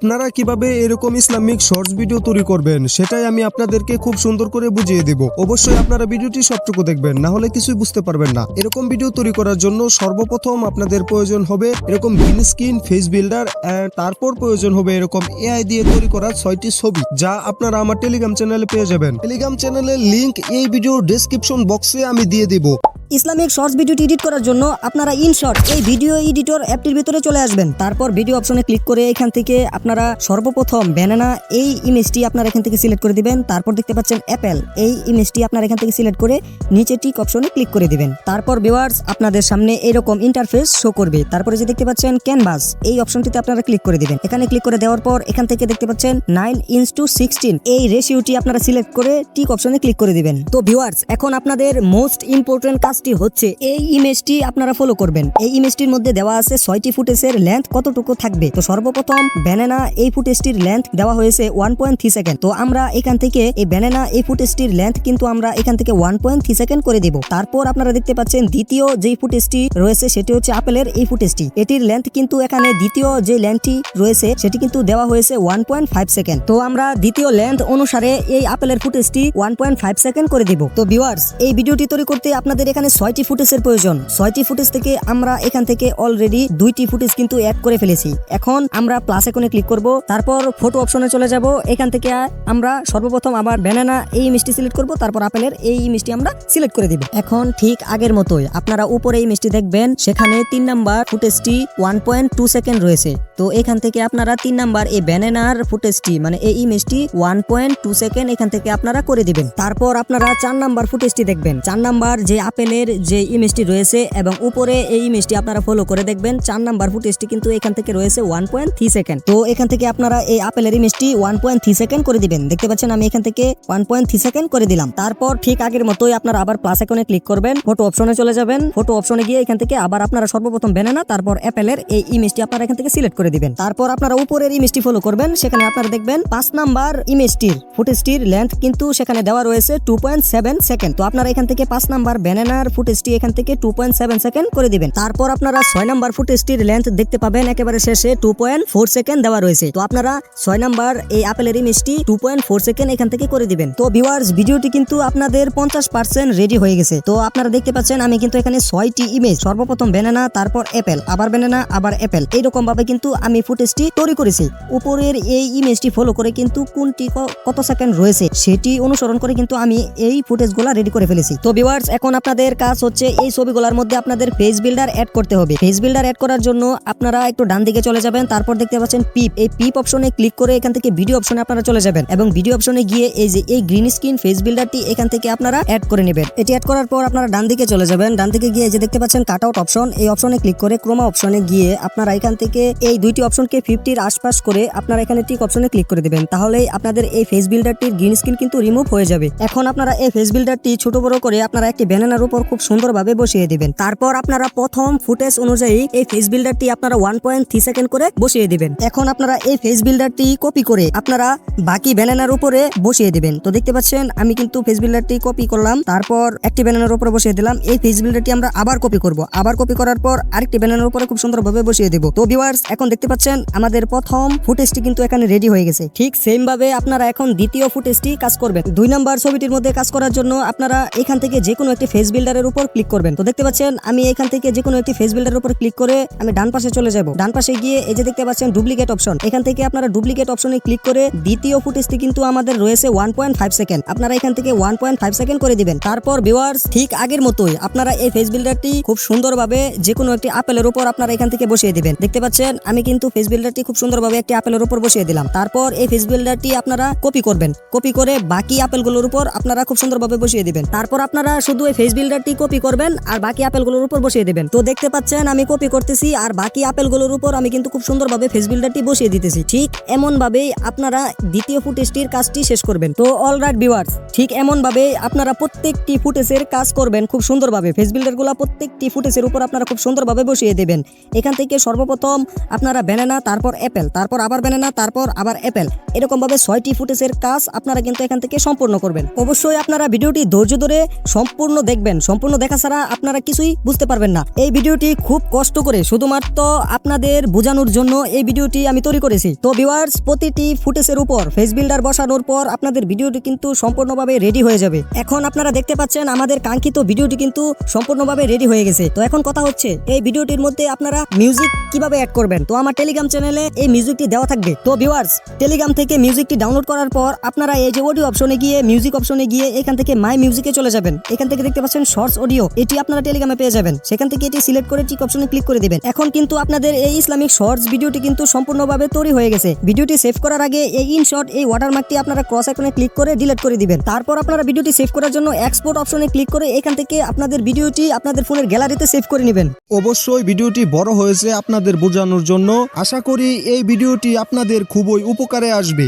আপনারা কিভাবে এরকম ইসলামিক শর্টস ভিডিও তৈরি করবেন সেটাই আমি আপনাদেরকে খুব সুন্দর করে বুঝিয়ে দেব। অবশ্যই আপনারা ভিডিওটি সবটুকু দেখবেন, না হলে কিছুই বুঝতে পারবেন না। এরকম ভিডিও তৈরি করার জন্য সর্বপ্রথম আপনাদের প্রয়োজন হবে এরকম গ্রিন স্ক্রিন, ফেস বিল্ডার, তারপর প্রয়োজন হবে এরকম এআই দিয়ে তৈরি করা 6টি ছবি, যা আপনারা আমার টেলিগ্রাম চ্যানেলে পেয়ে যাবেন। টেলিগ্রাম চ্যানেলের লিংক এই ভিডিওর ডেসক্রিপশন বক্সে আমি দিয়ে দিব। ইসলামিক শর্টস ভিডিওটি এডিট করার জন্য আপনারা ইনশর্ট এই ভিডিও এডিটর অ্যাপটির ভিতরে চলে আসবেন। তারপর ভিডিও অপশনে ক্লিক করে এখান থেকে আপনারা সর্বপ্রথম ব্যানানা এই ইমেজটি আপনারা এখান থেকে সিলেক্ট করে দিবেন। তারপর দেখতে পাচ্ছেন অ্যাপেল এই ইমেজটি আপনারা এখান থেকে সিলেক্ট করে নিচে টিক অপশনে ক্লিক করে দিবেন। তারপর ভিউয়ার্স আপনাদের সামনে এরকম ইন্টারফেস শো করবে। তারপরে যে দেখতে পাচ্ছেন ক্যানভাস এই অপশনটিতে আপনারা ক্লিক করে দিবেন। এখানে ক্লিক করে দেওয়ার পর এখান থেকে দেখতে পাচ্ছেন 9:16 এই রেশিওটি আপনারা সিলেক্ট করে টিক অপশনে ক্লিক করে দিবেন। তো ভিউয়ার্স এখন আপনাদের মোস্ট ইম্পর্টেন্ট কাজটি হচ্ছে এই ইমেজটি আপনারা ফলো করবেন। এই ইমেজটির মধ্যে দেওয়া আছে 6টি ফুটেজের লেন্থ কতটুকু থাকবে। তো সর্বপ্রথম ব্যানানা এই ফুটেজটির লেন্থ দেওয়া হয়েছে 1.3 সেকেন্ড। তো আমরা এখান থেকে এই ব্যানানা এই ফুটেজটির লেন্থ কিন্তু আমরা এখান থেকে 1.3 সেকেন্ড করে দেব। তারপর আপনারা দেখতে পাচ্ছেন দ্বিতীয় যেই ফুটেজটি রয়েছে সেটি হচ্ছে আপেলের এই ফুটেজটি। এটির লেন্থ কিন্তু এখানে দ্বিতীয় যে লেন্থটি রয়েছে সেটি কিন্তু দেওয়া হয়েছে 1.5 সেকেন্ড। তো আমরা দ্বিতীয় লেন্থ অনুসারে এই আপেলের ফুটেজটি 1.5 সেকেন্ড করে দিব। তো ভিউয়ার্স এই ভিডিওটি তৈরি করতে আপনাদের এখানে 6টি ফুটেজের প্রয়োজন। 6টি ফুটেজ থেকে আমরা এখান থেকে অলরেডি 2টি ফুটেজ কিন্তু অ্যাড করে ফেলেছি। এখন আমরা প্লাস আইকনে ক্লিক করব, তারপর ফটো অপশনে চলে যাব। এখান থেকে আমরা সর্বপ্রথম আবার ব্যানানা এই ইমেজটি সিলেক্ট করব, তারপর আপেলের এই ইমেজটি আমরা সিলেক্ট করে দিব। এখন ঠিক আগের মতোই আপনারা উপরে এই ইমেজটি দেখবেন, সেখানে 3 নাম্বার ফুটেজটি 1.2 সেকেন্ড রয়েছে। তো এখান থেকে আপনারা 3 নাম্বার এই ব্যানানার ফুটেজটি মানে এই ইমেজটি 1.2 সেকেন্ড এখান থেকে আপনারা করে দিবেন। তারপর আপনারা 4 নাম্বার ফুটেজটি দেখবেন। 4 নাম্বার যে আপেলের যে ইমেজটি রয়েছে এবং উপরে এই ইমেজটি আপনারা ফলো করে দেখবেন 4 নাম্বার ফুটেজটি কিন্তু এখান থেকে রয়েছে 1.3 সেকেন্ড। তো এখান থেকে আপনারা এই আপেলের ইমেজটি 1.3 সেকেন্ড করে দিবেন। দেখতে পাচ্ছেন আমি এখান থেকে 1.3 সেকেন্ড করে দিলাম। তারপর ঠিক আগের মতোই আপনারা আবার প্লাস আইকনে ক্লিক করবেন, ফটো অপশনে চলে যাবেন। ফটো অপশনে গিয়ে এখান থেকে আবার আপনারা সর্বপ্রথম ব্যানানা তারপর আপেলের এই ইমেজটি আপনারা এখান থেকে সিলেক্ট করে দিবেন। তারপর আপনারা উপরের ইমেজটি ফলো করবেন, সেখানে আপনারা দেখবেন 5 নাম্বার ইমেজটির ফুটেজটির লেন্থ কিন্তু সেখানে দেওয়া রয়েছে 2.7 সেকেন্ড। তো আপনারা এখান থেকে 5 নাম্বার ব্যানানার ফুটেজটি এখান থেকে 2.7 সেকেন্ড করে দিবেন। তারপর আপনারা 6 নাম্বার ফুটেজটির লেন্থ দেখতে পাবেন একেবারে শেষে 2.4 সেকেন্ড দেওয়া রয়েছে। তো আপনারা 6 নাম্বার এই আপেলের ইমেজটি 2.4 সেকেন্ড এখান থেকে করে দিবেন। তো ভিউয়ার্স ভিডিওটি কিন্তু আপনাদের 50% রেডি হয়ে গেছে। তো আপনারা দেখতে পাচ্ছেন আমি কিন্তু এখানে 6টি ইমেজ, সর্বপ্রথম ব্যানানা তারপর অ্যাপেল আবার ব্যানানা আবার অ্যাপেল এইরকম ভাবে কিন্তু আমি ফুটেজটি তৈরি করেছি। উপরের এই ইমেজটি ফলো করে কিন্তু কোনটি কত সেকেন্ড রয়েছে সেটি অনুসরণ করে কিন্তু আমি এই ফুটেজগুলো রেডি করে ফেলেছি। তো ভিউয়ার্স এখন আপনাদের কাজ হচ্ছে এই ছবিগুলোর মধ্যে আপনাদের ফেস বিল্ডার অ্যাড করতে হবে। ফেস বিল্ডার অ্যাড করার জন্য আপনারা একটু ডান দিকে চলে যাবেন, তারপর দেখতে পাচ্ছেন পিপ, এই পিপ অপশনে ক্লিক করে এখান থেকে ভিডিও অপশনে আপনারা চলে যাবেন এবং ভিডিও অপশনে গিয়ে এই যে এই গ্রিন স্ক্রিন ফেস বিল্ডারটি এখান থেকে আপনারা অ্যাড করে নেবেন। এটি অ্যাড করার পর আপনারা ডান দিকে চলে যাবেন, ডান দিকে গিয়ে যে দেখতে পাচ্ছেন কাট আউট অপশন এই অপশনে ক্লিক করে ক্রোমা অপশনে গিয়ে আপনারা এখান থেকে এই দুইটি অপশনকে 50-র আশপাশ করে আপনারা এখানে টিক অপশনে ক্লিক করে দিবেন। তাহলেই আপনাদের এই ফেস বিল্ডারটির গ্রিন স্ক্রিন কিন্তু রিমুভ হয়ে যাবে। এখন আপনারা এই ফেস বিল্ডারটি ছোট বড় করে আপনারা একটি ব্যানানার উপর খুব সুন্দরভাবে বসিয়ে দিবেন। তারপর আপনারা প্রথম ফুটেজ অনুযায়ী এই ফেস বিল্ডারটি আপনারা 1.3 সেকেন্ড করে বসিয়ে দিবেন। এখন আপনারা এই ফেস বিল্ডারটি কপি করে আপনারা বাকি ব্যানানার উপরে বসিয়ে দিবেন। তো দেখতে পাচ্ছেন আমি কিন্তু ফেস বিল্ডারটি কপি করলাম, তারপর একটি ব্যানানার উপরে বসিয়ে দিলাম। এই ফেস বিল্ডারটি আমরা আবার কপি করব, আবার কপি করার পর আরেকটি ব্যানানার উপরে খুব সুন্দরভাবে বসিয়ে দেব। তো ভিউয়ার্স এখন দেখতে পাচ্ছেন আমাদের প্রথম ফুটেজটি কিন্তু এখানে রেডি হয়ে গেছে। ঠিক সেম ভাবে আপনারা এখন দ্বিতীয় ফুটেজটি কাজ করবেন। 2 নাম্বার ছবিটির মধ্যে কাজ করার জন্য আপনারা এখান থেকে যে কোনো একটি ফেস বিল্ডারের উপর ক্লিক করবেন। তো দেখতে পাচ্ছেন আমি এখান থেকে যে কোনো একটি ফেস বিল্ডারের উপর ক্লিক করে আমি ডান পাশে চলে যাব। ডান পাশে গিয়ে এই যে দেখতে পাচ্ছেন ডুপ্লিকেট অপশন, এখান থেকে আপনারা ডুপ্লিকেট অপশনে ক্লিক করে দ্বিতীয় ফুটেজটি কিন্তু আমাদের রয়েছে 1.5 সেকেন্ড, আপনারা এখান থেকে 1.5 সেকেন্ড করে দিবেন। তারপর ভিউয়ার্স ঠিক আগের মতোই আপনারা এই ফেস বিল্ডারটি খুব সুন্দরভাবে যে কোনো একটি আপেলের উপর আপনারা এখান থেকে বসিয়ে দিবেন। দেখতে পাচ্ছেন আমি কিন্তু ফেস বিল্ডারটি খুব সুন্দরভাবে একটি আপেলের উপর বসিয়ে দিলাম। তারপর এই ফেস বিল্ডারটি আপনারা কপি করবেন, কপি করে বাকি আপেলগুলোর উপর আপনারা খুব সুন্দরভাবে বসিয়ে দিবেন। তারপর আপনারা শুধু এই ফেস বিল্ডারটি কপি করবেন আর বাকি আপেলগুলোর উপর বসিয়ে দিবেন। তো দেখতে পাচ্ছেন আমি কপি করতেছি আর বাকি আপেলগুলোর উপর আমি কিন্তু খুব সুন্দরভাবে ফেস বিল্ডারটি বসিয়ে দিতেছি। ঠিক এমন ভাবেই আপনারা দ্বিতীয় ফুটেজটির কাজটি শেষ করবেন। তো অলরাইট ভিউয়ার্স ঠিক এমন ভাবে আপনারা প্রত্যেকটি ফুটেজের কাজ করবেন খুব সুন্দরভাবে। ফেস বিল্ডারগুলো প্রত্যেকটি ফুটেজের উপর আপনারা খুব সুন্দরভাবে বসিয়ে দেবেন। এখান থেকে সর্বপ্রথম আপনারা ব্যানানা তারপর অ্যাপেল তারপর আবার ব্যানানা তারপর আবার অ্যাপেল এরকম ভাবে 6টি ফুটেজের কাজ আপনারা কিন্তু এখান থেকে সম্পূর্ণ করবেন। অবশ্যই আপনারা ভিডিওটি ধৈর্য ধরে সম্পূর্ণ দেখবেন। সম্পূর্ণ দেখা ছাড়া আপনারা কিছুই বুঝতে পারবেন না। এই ভিডিওটি খুব কষ্ট করে শুধুমাত্র আপনাদের বোঝানোর জন্য এই ভিডিওটি আমি তৈরি করেছি। তো ভিউয়ার্স, প্রতিটি ফুটেজের উপর ফেস বিল্ডার বসানোর পর আপনাদের ভিডিওটি কিন্তু সম্পূর্ণভাবে রেডি হয়ে যাবে। এখন আপনারা দেখতে পাচ্ছেন আমাদের কাঙ্ক্ষিত ভিডিওটি কিন্তু সম্পূর্ণভাবে রেডি হয়ে গেছে। তো এখন কথা হচ্ছে এই ভিডিওটির মধ্যে আপনারা মিউজিক কিভাবে অ্যাড করবেন। তো আমার টেলিগ্রাম চ্যানেলে এই মিউজিকটি দেওয়া থাকবে। তো ভিউয়ার্স, টেলিগ্রাম থেকে মিউজিকটি ডাউনলোড করার পর আপনারা এই যে অডিও অপশনে গিয়ে মিউজিক অপশনে গিয়ে এখান থেকে মাই মিউজিকে চলে যাবেন। এখান থেকে দেখতে পাচ্ছেন শর্টস অডিও, এটি আপনারা টেলিগ্রামে পেয়ে যাবেন। সেখান থেকে এটি সিলেক্ট করে টিক অপশনে ক্লিক করে দিবেন। এখন কিন্তু আপনাদের এই ইসলামিক শর্টস ভিডিওটি কিন্তু সম্পূর্ণভাবে তৈরি হয়ে গেছে। ভিডিওটি সেভ করার আগে এই ইনশট এই ওয়াটারমার্কটি আপনারা ক্রস আইকনে ক্লিক করে ডিলিট করে দিবেন। তারপর আপনারা ভিডিওটি সেভ করার জন্য এক্সপোর্ট অপশনে ক্লিক করে এখান থেকে আপনাদের ভিডিওটি আপনাদের ফোনের গ্যালারিতে সেভ করে নেবেন। অবশ্যই ভিডিওটি বড় হয়েছে আপনাদের বোঝানোর জন্য। আশা করি এই ভিডিওটি আপনাদের খুবই উপকারে আসবে।